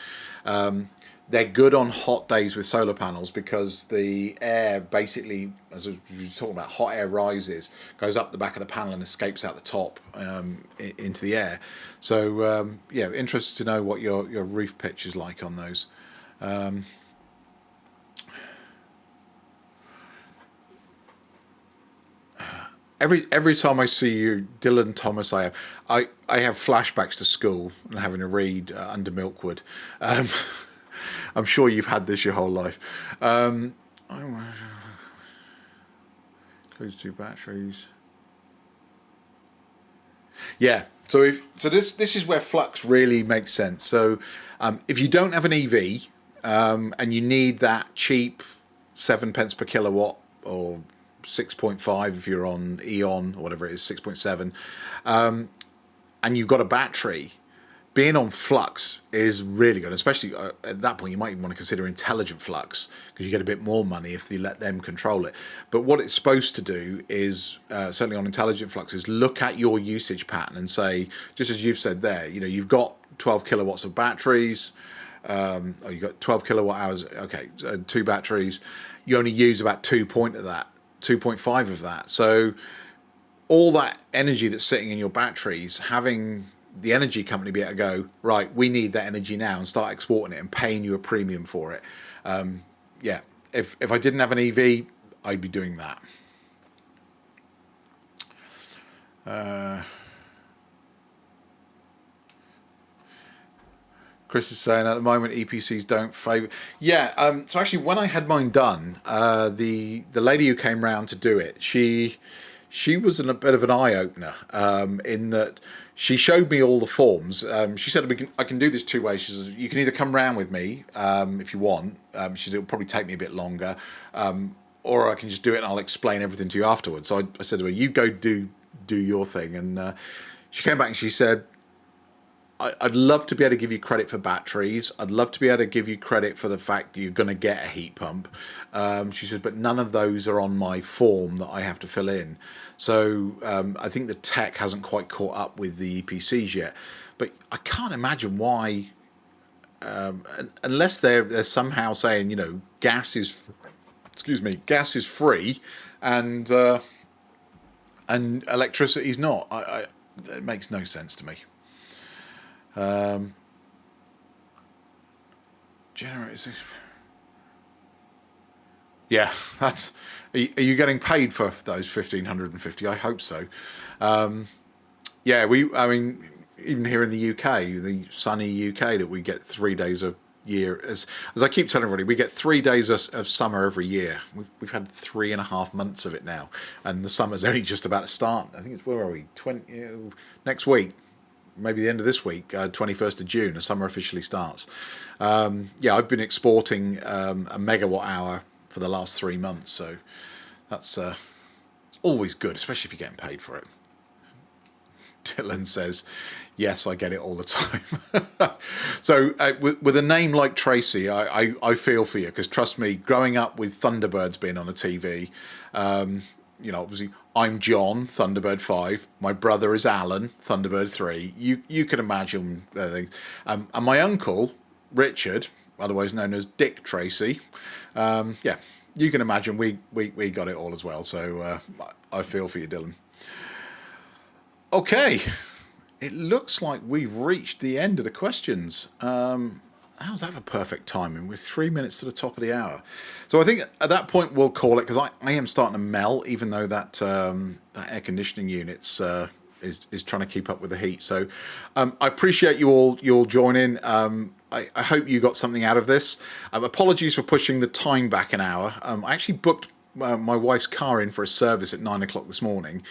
they're good on hot days with solar panels because the air basically, as we were talking about, hot air rises, goes up the back of the panel and escapes out the top into the air. So yeah, interested to know what your roof pitch is like on those. Every time I see you, Dylan Thomas, I have flashbacks to school and having to read Under Milkwood. I'm sure you've had this your whole life. Includes 2 batteries. Yeah. So this is where flux really makes sense. So if you don't have an EV and you need that cheap 7 pence per kilowatt or 6.5 if you're on Eon or whatever it is, 6.7, and you've got a battery, being on flux is really good, especially at that point you might even want to consider intelligent flux because you get a bit more money if you let them control it. But what it's supposed to do is, certainly on intelligent flux, is look at your usage pattern and say, just as you've said there, you know, you've got 12 kilowatts of batteries, or you've got 12 kilowatt hours, okay, 2 batteries, you only use about 2.5 of that. So all that energy that's sitting in your batteries, having the energy company be able to go, right, we need that energy now, and start exporting it and paying you a premium for it. Yeah, if I didn't have an EV, I'd be doing that. Chris is saying at the moment EPCs don't favour. Yeah, so actually when I had mine done, the lady who came round to do it, she was a bit of an eye opener in that she showed me all the forms. She said I can do this 2 ways. She says you can either come round with me if you want. She said it'll probably take me a bit longer, or I can just do it and I'll explain everything to you afterwards. So I said to her, you go do your thing, and she came back and she said, I'd love to be able to give you credit for batteries. I'd love to be able to give you credit for the fact you're going to get a heat pump. She says, but none of those are on my form that I have to fill in. So I think the tech hasn't quite caught up with the EPCs yet. But I can't imagine why, unless they're somehow saying, you know, gas is free and electricity's not. It makes no sense to me. Generators. Yeah, that's. Are you getting paid for those 1,550? I hope so. Yeah, I mean, even here in the UK, the sunny UK, that we get 3 days a year. As I keep telling everybody, we get 3 days of summer every year. We've had 3.5 months of it now, and the summer's only just about to start. I think it's, where are we? Next week. Maybe the end of this week, 21st of June, the summer officially starts. Yeah, I've been exporting a megawatt hour for the last 3 months, so that's it's always good, especially if you're getting paid for it. Dylan says, yes, I get it all the time. So with a name like Tracy, I feel for you, because trust me, growing up with Thunderbirds being on the TV, you know, obviously I'm John, Thunderbird 5. My brother is Alan, Thunderbird 3. You can imagine things. And my uncle, Richard, otherwise known as Dick Tracy, yeah, you can imagine we got it all as well. So I feel for you, Dylan. Okay, it looks like we've reached the end of the questions. How's that for perfect timing? We're 3 minutes to the top of the hour. So I think at that point we'll call it, because I am starting to melt, even though that that air conditioning unit's is trying to keep up with the heat. So I appreciate you all joining. I hope you got something out of this. Apologies for pushing the time back an hour. I actually booked my wife's car in for a service at 9 o'clock this morning,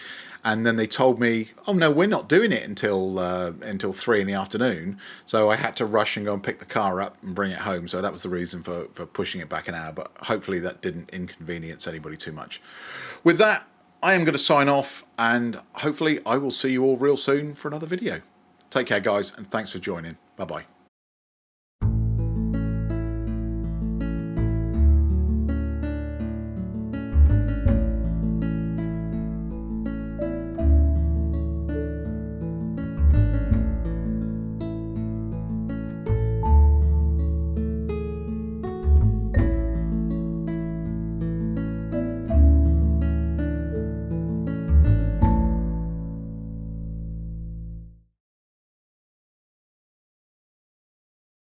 and then they told me, oh no, we're not doing it until 3 in the afternoon. So I had to rush and go and pick the car up and bring it home. So that was the reason for pushing it back an hour, but hopefully that didn't inconvenience anybody too much. With that, I am going to sign off, and hopefully I will see you all real soon for another video. Take care, guys, and thanks for joining. Bye bye.